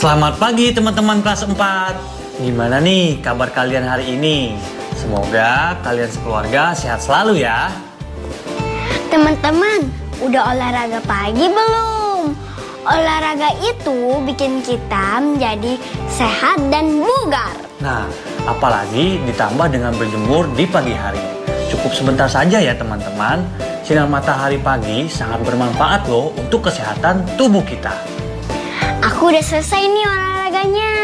Selamat pagi teman-teman kelas 4. Gimana nih kabar kalian hari ini? Semoga kalian sekeluarga sehat selalu ya. Teman-teman, udah olahraga pagi belum? Olahraga itu bikin kita menjadi sehat dan bugar. Nah, apalagi ditambah dengan berjemur di pagi hari. Cukup sebentar saja ya teman-teman. Sinar matahari pagi sangat bermanfaat loh untuk kesehatan tubuh kita. Aku udah selesai nih olahraganya.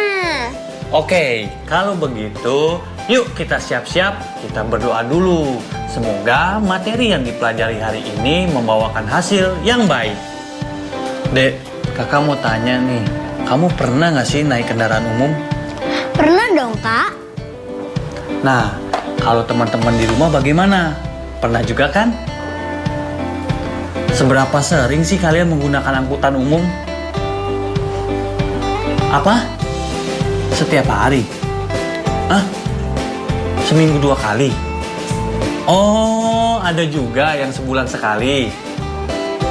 Oke, kalau begitu yuk kita siap-siap, kita berdoa dulu. Semoga materi yang dipelajari hari ini membawakan hasil yang baik. Dek, kakak mau tanya nih, kamu pernah nggak sih naik kendaraan umum? Pernah dong, Kak? Nah, kalau teman-teman di rumah bagaimana? Pernah juga kan? Seberapa sering sih kalian menggunakan angkutan umum? Apa? Setiap hari? Seminggu 2 kali? Oh, ada juga yang sebulan sekali.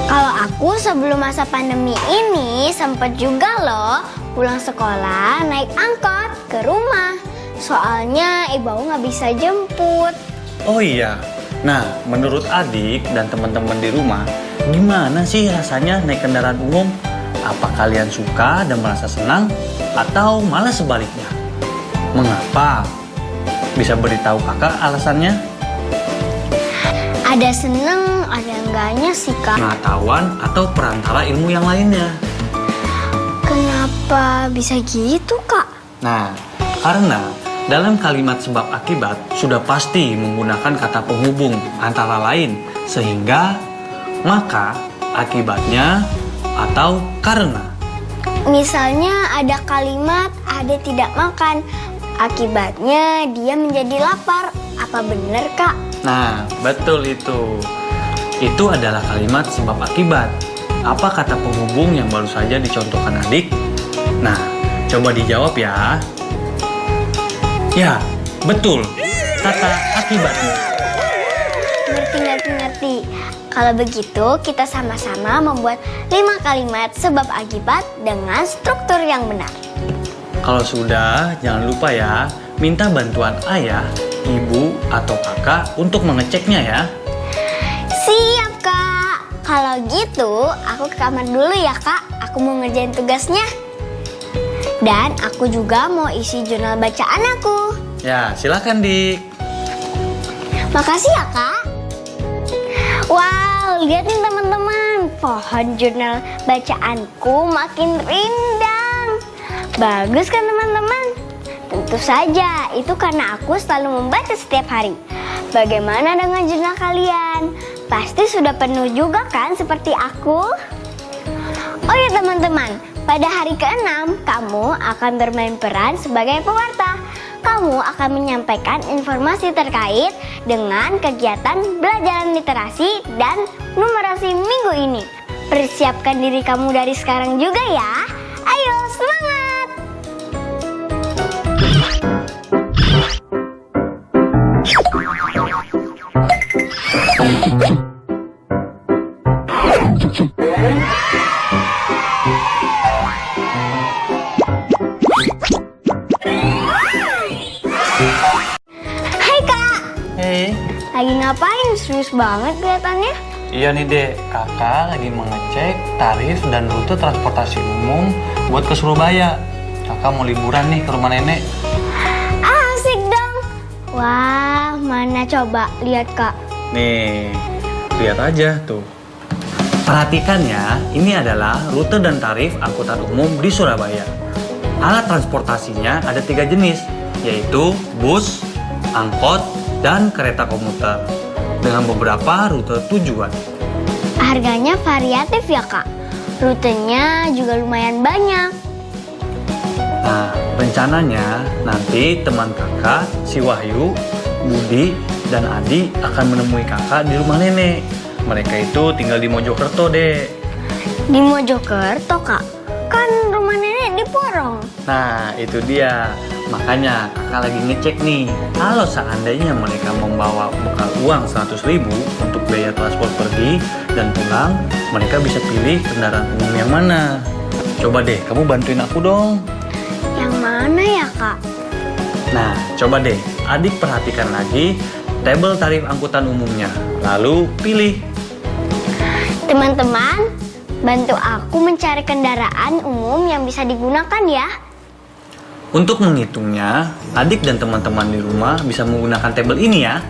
Kalau aku sebelum masa pandemi ini sempat juga loh pulang sekolah naik angkot ke rumah. Soalnya ibu aku nggak bisa jemput. Oh iya, nah menurut adik dan teman-teman di rumah, gimana sih rasanya naik kendaraan umum? Apa kalian suka dan merasa senang atau malah sebaliknya? Mengapa? Bisa beritahu kakak alasannya? Ada seneng, ada enggaknya sih, Kak. Pengetahuan atau perantara ilmu yang lainnya. Kenapa bisa gitu, Kak? Nah, karena dalam kalimat sebab akibat sudah pasti menggunakan kata penghubung antara lain, sehingga, maka, akibatnya, atau karena. Misalnya ada kalimat ada tidak makan, akibatnya dia menjadi lapar. Apa benar, Kak? Nah, betul itu. Itu adalah kalimat sebab akibat. Apa kata penghubung yang baru saja dicontohkan adik? Nah, coba dijawab ya. Ya, betul. Kata akibatnya. Ngerti. Kalau begitu, kita sama-sama membuat 5 kalimat sebab akibat dengan struktur yang benar. Kalau sudah, jangan lupa ya, minta bantuan ayah, ibu, atau kakak untuk mengeceknya ya. Siap, Kak. Kalau gitu, aku ke kamar dulu ya, Kak. Aku mau ngerjain tugasnya. Dan aku juga mau isi jurnal bacaan aku. Ya, silakan Dik. Makasih ya, Kak. Wow, lihat nih teman-teman, pohon jurnal bacaanku makin rindang. Bagus kan teman-teman? Tentu saja, itu karena aku selalu membaca setiap hari. Bagaimana dengan jurnal kalian? Pasti sudah penuh juga kan seperti aku? Oh ya teman-teman, pada hari ke-6 kamu akan bermain peran sebagai pewarta. Kamu akan menyampaikan informasi terkait dengan kegiatan belajar literasi dan numerasi minggu ini. Persiapkan diri kamu dari sekarang juga ya. Ayo, semangat! Hai Kak, Hei. lagi ngapain? Serius banget kelihatannya. Iya nih Dek, kakak lagi mengecek tarif dan rute transportasi umum buat ke Surabaya. Kakak mau liburan nih ke rumah nenek. Asik dong. Wah, mana coba lihat Kak. Nih, lihat aja tuh. Perhatikan ya, ini adalah rute dan tarif angkutan umum di Surabaya. Alat transportasinya ada 3 jenis, yaitu bus, angkot, dan kereta komuter. Dengan beberapa rute tujuan. Harganya variatif ya Kak. Rutenya juga lumayan banyak. Nah, rencananya nanti teman kakak, si Wahyu, Budi, dan Adi akan menemui kakak di rumah nenek. Mereka itu tinggal di Mojokerto, Dek. Di Mojokerto Kak, kan rumah nenek di Porong. Nah, itu dia. Makanya kakak lagi ngecek nih. Kalau seandainya mereka membawa bekal uang 100.000 untuk biaya transport pergi dan pulang, mereka bisa pilih kendaraan umum yang mana. Coba deh, kamu bantuin aku dong. Yang mana ya, Kak? Nah, coba deh, adik perhatikan lagi tabel tarif angkutan umumnya. Lalu pilih. Teman-teman, bantu aku mencari kendaraan umum yang bisa digunakan ya. Untuk menghitungnya, adik dan teman-teman di rumah bisa menggunakan tabel ini ya.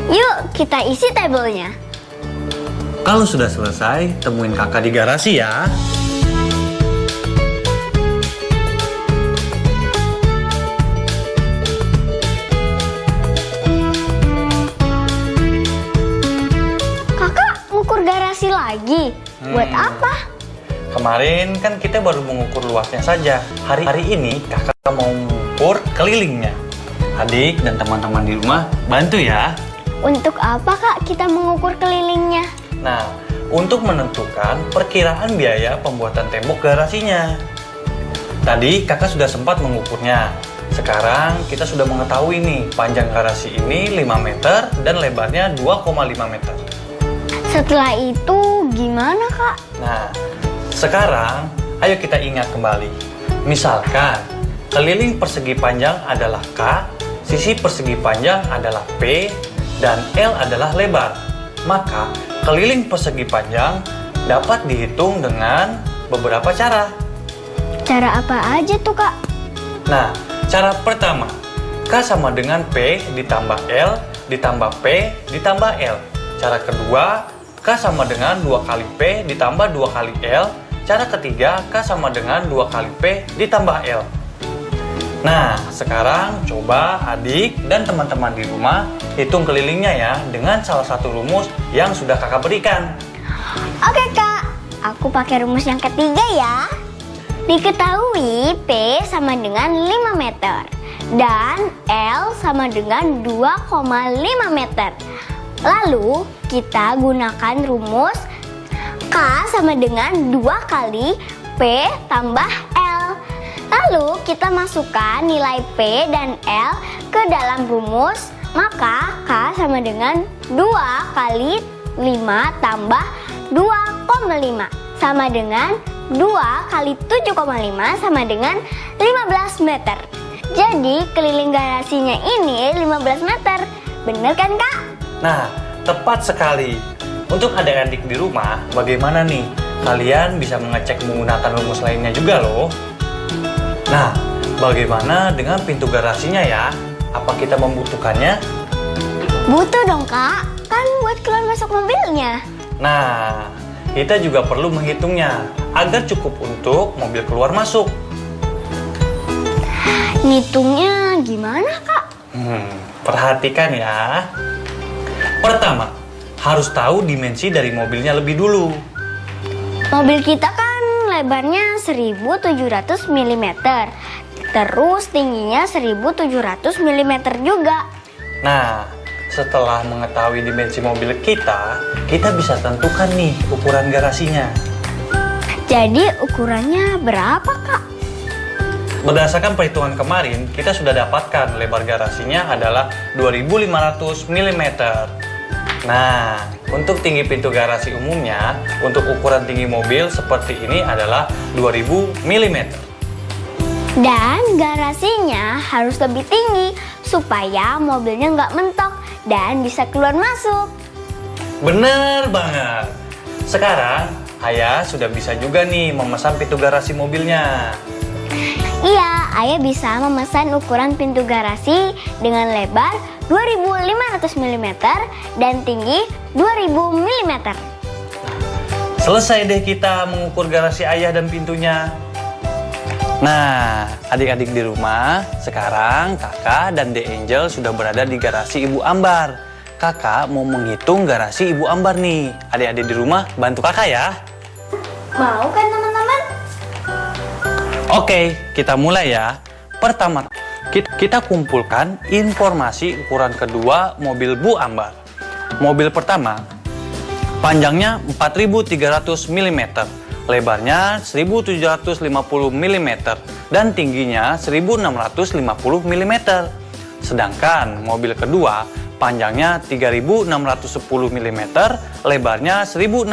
Yuk, kita isi tabelnya. Kalau sudah selesai, temuin kakak di garasi ya. Kakak ngukur garasi lagi? Buat apa? Kemarin kan kita baru mengukur luasnya saja. Hari ini kakak mau mengukur kelilingnya. Adik dan teman-teman di rumah bantu ya. Untuk apa, Kak, kita mengukur kelilingnya? Nah, untuk menentukan perkiraan biaya pembuatan tembok garasinya. Tadi kakak sudah sempat mengukurnya. Sekarang kita sudah mengetahui nih, panjang garasi ini 5 meter dan lebarnya 2,5 meter. Setelah itu gimana, Kak? Nah, sekarang ayo kita ingat kembali. Misalkan keliling persegi panjang adalah K, sisi persegi panjang adalah P, dan L adalah lebar. Maka keliling persegi panjang dapat dihitung dengan beberapa cara. Cara apa aja tuh, Kak? Nah, cara pertama, K sama dengan P ditambah L ditambah P ditambah L. Cara kedua, K sama dengan 2 kali P ditambah 2 kali L. Cara ketiga, K sama dengan 2 kali P ditambah L. Nah, sekarang coba adik dan teman-teman di rumah hitung kelilingnya ya dengan salah satu rumus yang sudah kakak berikan. Oke, Kak. Aku pakai rumus yang ketiga ya. Diketahui P sama dengan 5 meter dan L sama dengan 2,5 meter. Lalu kita gunakan rumus K sama dengan 2 kali P tambah L. Lalu kita masukkan nilai P dan L ke dalam rumus. Maka K sama dengan 2 kali 5 tambah 2,5 sama dengan 2 kali 7,5 sama dengan 15 meter. Jadi keliling garasinya ini 15 meter. Bener kan, Kak? Nah, tepat sekali. Untuk adik-adik di rumah, bagaimana nih? Kalian bisa mengecek menggunakan rumus lainnya juga loh. Nah, bagaimana dengan pintu garasinya ya? Apa kita membutuhkannya? Butuh dong, Kak. Kan buat keluar masuk mobilnya. Nah, kita juga perlu menghitungnya agar cukup untuk mobil keluar masuk. Ngitungnya gimana, Kak? Perhatikan ya. Pertama, harus tahu dimensi dari mobilnya lebih dulu. Mobil kita kan lebarnya 1700 mm. Terus tingginya 1700 mm juga. Nah, setelah mengetahui dimensi mobil kita bisa tentukan nih ukuran garasinya. Jadi ukurannya berapa, Kak? Berdasarkan perhitungan kemarin, kita sudah dapatkan lebar garasinya adalah 2500 mm. Nah, untuk tinggi pintu garasi umumnya, untuk ukuran tinggi mobil seperti ini adalah 2000 mm. Dan garasinya harus lebih tinggi supaya mobilnya nggak mentok dan bisa keluar masuk. Bener banget. Sekarang, Ayah sudah bisa juga nih memesan pintu garasi mobilnya. Iya, Ayah bisa memesan ukuran pintu garasi dengan lebar 2500 mm dan tinggi 2000 mm. Selesai deh kita mengukur garasi Ayah dan pintunya. Nah, adik-adik di rumah, sekarang Kakak dan The Angel sudah berada di garasi Ibu Ambar. Kakak mau menghitung garasi Ibu Ambar nih. Adik-adik di rumah bantu Kakak ya. Mau kan, teman-teman? Oke, kita mulai ya. Pertama, kita kumpulkan informasi ukuran kedua mobil Bu Ambar. Mobil pertama, panjangnya 4300 mm, lebarnya 1750 mm, dan tingginya 1650 mm. Sedangkan mobil kedua, panjangnya 3610 mm, lebarnya 1680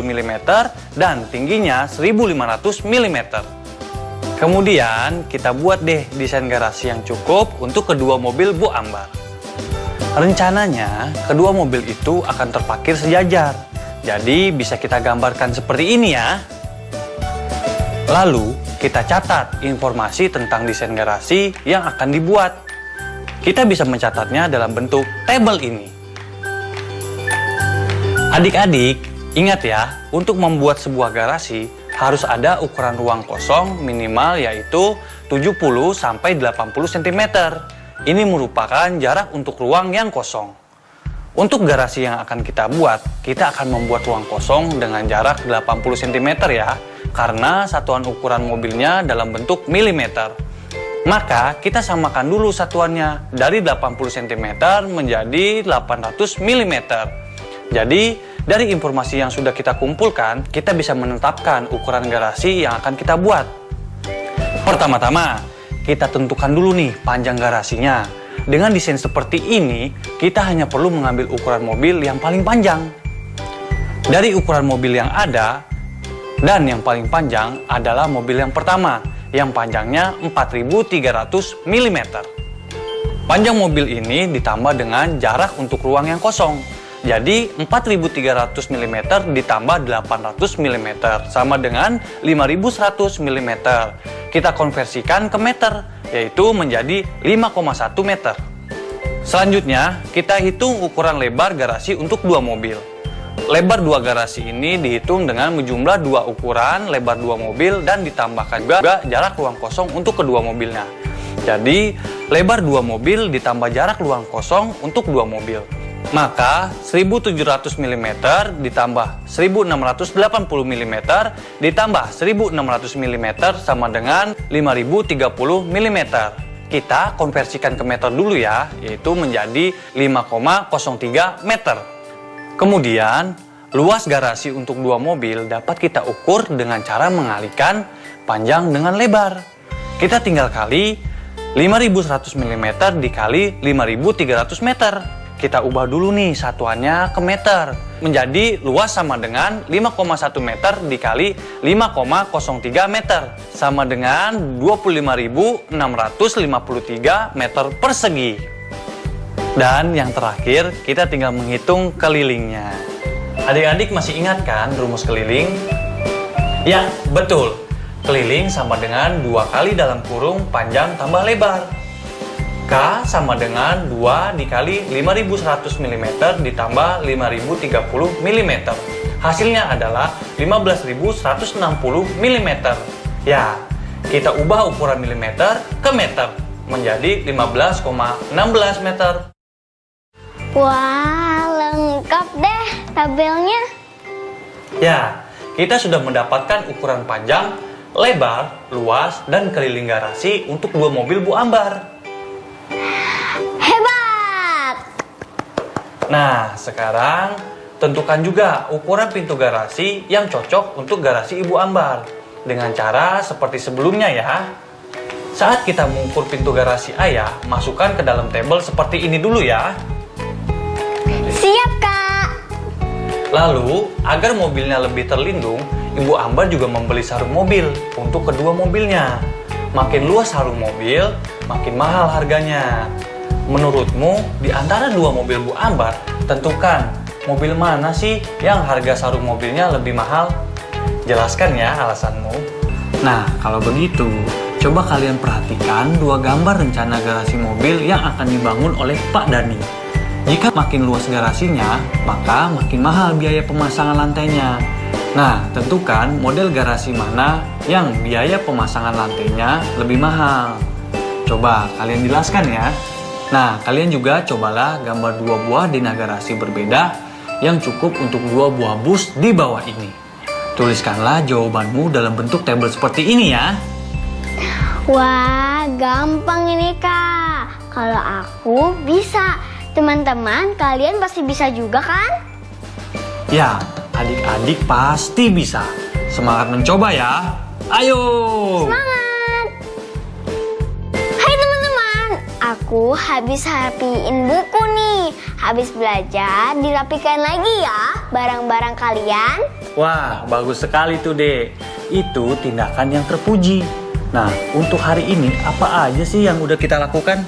mm, dan tingginya 1500 mm. Kemudian kita buat deh desain garasi yang cukup untuk kedua mobil Bu Ambar. Rencananya kedua mobil itu akan terparkir sejajar. Jadi bisa kita gambarkan seperti ini ya. Lalu kita catat informasi tentang desain garasi yang akan dibuat. Kita bisa mencatatnya dalam bentuk tabel ini. Adik-adik, ingat ya, untuk membuat sebuah garasi harus ada ukuran ruang kosong minimal yaitu 70-80 cm. Ini merupakan jarak untuk ruang yang kosong. Untuk garasi yang akan kita buat, kita akan membuat ruang kosong dengan jarak 80 cm ya, karena satuan ukuran mobilnya dalam bentuk milimeter. Maka kita samakan dulu satuannya dari 80 cm menjadi 800 mm. Jadi dari informasi yang sudah kita kumpulkan, kita bisa menetapkan ukuran garasi yang akan kita buat. Pertama-tama, kita tentukan dulu nih panjang garasinya. Dengan desain seperti ini, kita hanya perlu mengambil ukuran mobil yang paling panjang. Dari ukuran mobil yang ada, dan yang paling panjang adalah mobil yang pertama, yang panjangnya 4300 mm. Panjang mobil ini ditambah dengan jarak untuk ruang yang kosong. Jadi 4300 mm ditambah 800 mm sama dengan 5100 mm. Kita konversikan ke meter, yaitu menjadi 5,1 meter. Selanjutnya, kita hitung ukuran lebar garasi untuk dua mobil. Lebar dua garasi ini dihitung dengan menjumlah dua ukuran lebar dua mobil dan ditambahkan juga jarak ruang kosong untuk kedua mobilnya. Jadi, lebar dua mobil ditambah jarak ruang kosong untuk dua mobil. Maka 1700 mm ditambah 1680 mm ditambah 1600 mm sama dengan 5030 mm. Kita konversikan ke meter dulu ya, yaitu menjadi 5,03 meter. Kemudian, luas garasi untuk dua mobil dapat kita ukur dengan cara mengalihkan panjang dengan lebar. Kita tinggal kali 5100 mm dikali 5300 meter. Kita ubah dulu nih satuannya ke meter. Menjadi luas sama dengan 5,1 meter dikali 5,03 meter. Sama dengan 25.653 meter persegi. Dan yang terakhir, kita tinggal menghitung kelilingnya. Adik-adik masih ingat kan rumus keliling? Ya, betul. Keliling sama dengan 2 kali dalam kurung panjang tambah lebar. K sama dengan 2 dikali 5100 mm ditambah 5030 mm. Hasilnya adalah 15160 mm. Ya, kita ubah ukuran milimeter ke meter menjadi 15,16 meter. Wah, lengkap deh tabelnya. Ya, kita sudah mendapatkan ukuran panjang, lebar, luas, dan keliling garasi untuk dua mobil Bu Ambar. Hebat! Nah, sekarang tentukan juga ukuran pintu garasi yang cocok untuk garasi Ibu Ambar. Dengan cara seperti sebelumnya ya. Saat kita mengukur pintu garasi ayah, masukkan ke dalam tabel seperti ini dulu ya. Siap, Kak. Lalu, agar mobilnya lebih terlindung, Ibu Ambar juga membeli sarung mobil untuk kedua mobilnya. Makin luas sarung mobil, makin mahal harganya. Menurutmu, di antara dua mobil Bu Ambar, tentukan mobil mana sih yang harga sarung mobilnya lebih mahal? Jelaskan ya alasanmu. Nah, kalau begitu, coba kalian perhatikan dua gambar rencana garasi mobil yang akan dibangun oleh Pak Dani. Jika makin luas garasinya, maka makin mahal biaya pemasangan lantainya. Nah, tentukan model garasi mana yang biaya pemasangan lantainya lebih mahal. Coba kalian jelaskan ya. Nah, kalian juga cobalah gambar dua buah dina garasi berbeda yang cukup untuk dua buah bus di bawah ini. Tuliskanlah jawabanmu dalam bentuk tabel seperti ini ya. Wah, gampang ini, Kak. Kalau aku bisa. Teman-teman, kalian pasti bisa juga kan? Ya, adik-adik pasti bisa. Semangat mencoba ya. Ayo! Semangat! Hai teman-teman, aku Aku habis rapiin buku nih. Habis belajar, dirapikan lagi ya barang-barang kalian. Wah, bagus sekali tuh, Dek. Itu tindakan yang terpuji. Nah, untuk hari ini apa aja sih yang udah kita lakukan?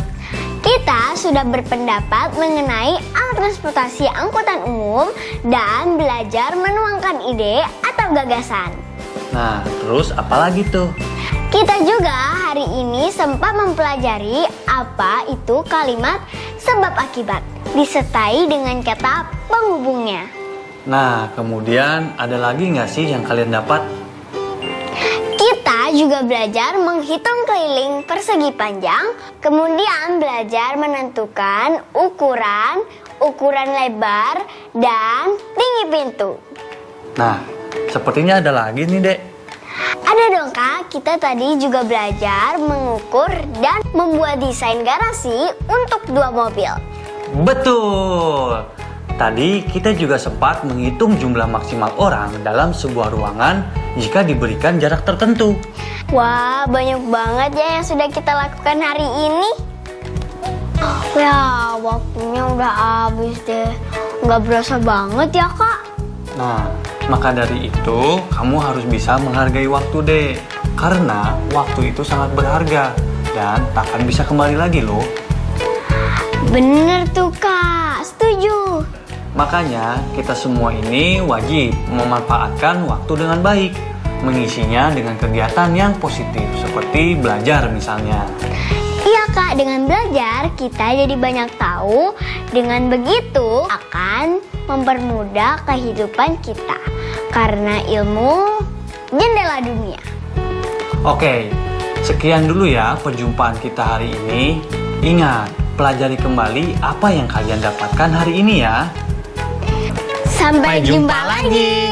Kita sudah berpendapat mengenai alat transportasi angkutan umum dan belajar menuangkan ide atau gagasan. Nah, terus apa lagi tuh? Kita juga hari ini sempat mempelajari apa itu kalimat sebab akibat, disertai dengan kata penghubungnya. Nah, kemudian ada lagi nggak sih yang kalian dapat? Kita juga belajar menghitung keliling persegi panjang, kemudian belajar menentukan ukuran lebar, dan tinggi pintu. Nah, sepertinya ada lagi nih, Dek. Ada dong Kak, kita tadi juga belajar mengukur dan membuat desain garasi untuk 2 mobil. Betul! Tadi kita juga sempat menghitung jumlah maksimal orang dalam sebuah ruangan jika diberikan jarak tertentu. Wah, banyak banget ya yang sudah kita lakukan hari ini. Ya, waktunya udah habis deh. Nggak berasa banget ya Kak. Nah, maka dari itu kamu harus bisa menghargai waktu, Dek. Karena waktu itu sangat berharga dan tak akan bisa kembali lagi loh. Bener tuh Kak, setuju. Makanya kita semua ini wajib memanfaatkan waktu dengan baik, mengisinya dengan kegiatan yang positif seperti belajar misalnya. Iya Kak, dengan belajar kita jadi banyak tahu. Dengan begitu akan mempermudah kehidupan kita. Karena ilmu jendela dunia. Oke, sekian dulu ya perjumpaan kita hari ini. Ingat, pelajari kembali apa yang kalian dapatkan hari ini ya. Sampai jumpa lagi.